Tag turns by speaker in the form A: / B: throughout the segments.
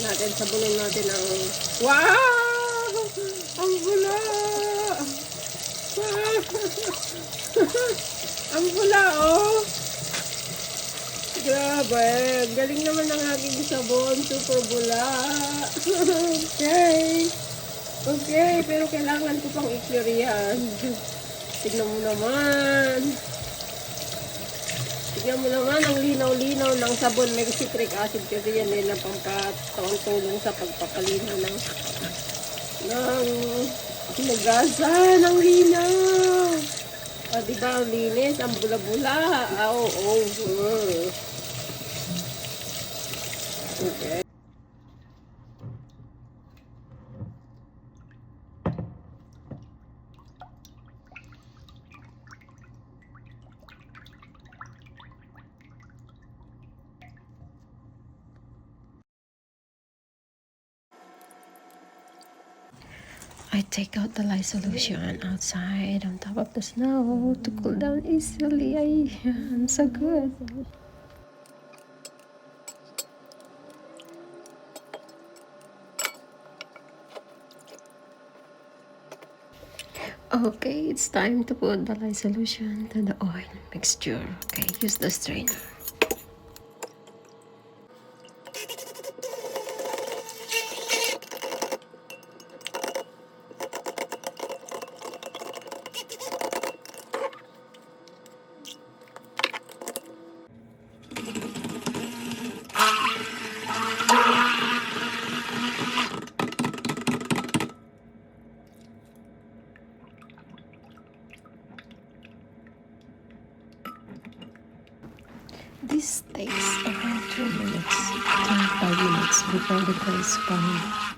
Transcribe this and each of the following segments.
A: natin, sabunin natin ang... Wow! Ang bula! Wow! Ang bula, oh! Grabe! Galing naman ng aking sabon. Super bula! Okay! Okay, pero kailangan ko pang i-clear yan. Tignan mo naman. Tignan mo naman ang linaw-linaw ng sabon. May citric acid kasi yan din na pampatulong sa pagpapalinaw ng hinagasan ng linaw. O, diba ang linis? Ang bula-bula. Oo. Okay. I take out the lye solution outside on top of the snow to cool down easily. I'm so good. Okay, it's time to put the lye solution to the oil mixture. Okay, use the strainer. This takes around 2 minutes, 5 minutes before the glaze forms.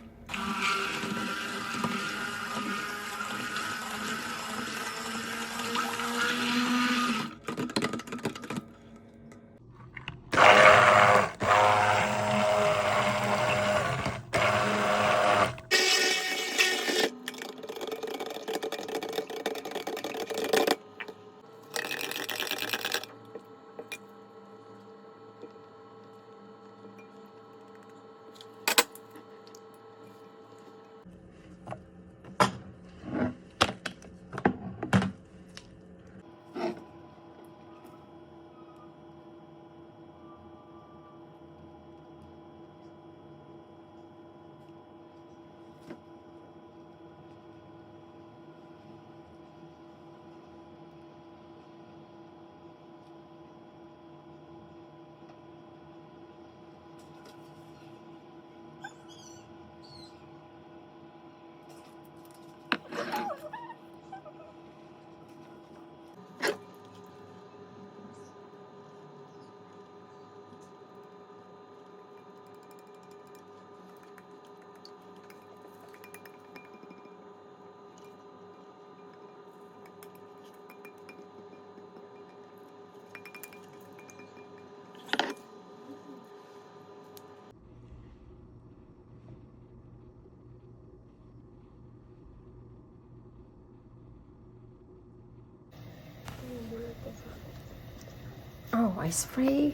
A: Oh, I spray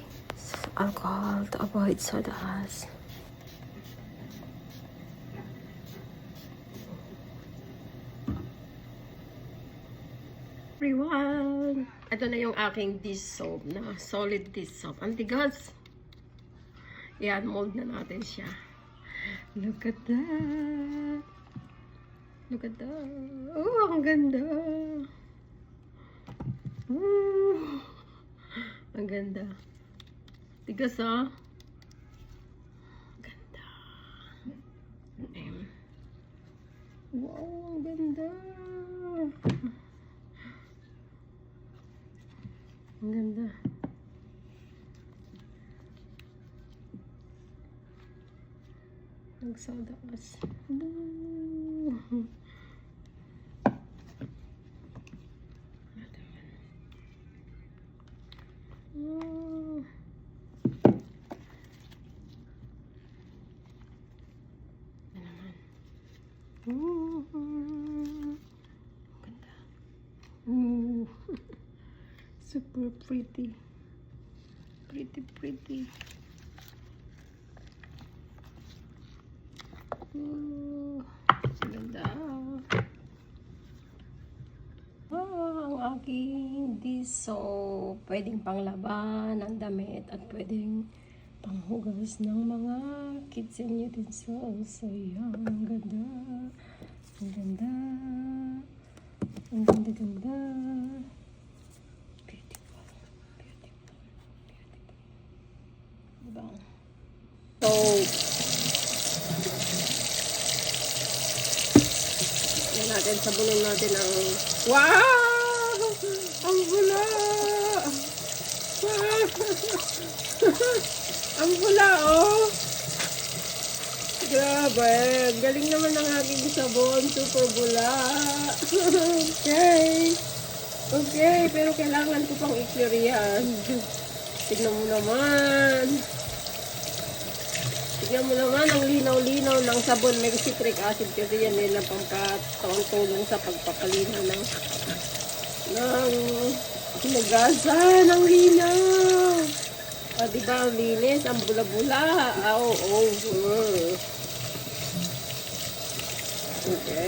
A: alcohol to avoid soda ash. Everyone! Ito na yung aking dish soap na solid dish soap. Ang tigas. Yan, mold na natin siya. Look at that! Look at that! Oh, ang ganda! Ooh. Ang ganda. Tigas, ah. Ganda. Wow, ang ganda. Ang ganda. Nagsodas. Ganda. Super pretty. Pretty. Ganda. Ang aking dish soap. Pwedeng panglaban ng damit at pwedeng panghugas ng mga kitchen utensils. So, yan. Ang ganda. Ang ganda. Ang ganda-ganda. Beautiful. Beautiful. Beautiful. Diba? So, yan natin, sabunin natin ang... Wow! Ang bula! Ang bula, oh! Grabe! Galing naman ng aking sabon. Super bula! Okay! Okay, pero kailangan ko pang i-clear yan. Tignan mo naman. Tignan mo naman ang linaw-linaw ng sabon. May citric acid kasi yan nila pampatulong sa pagpapalinaw ng hinugasan. Ang linaw. O, diba ang linis? Ang bula-bula. Okay.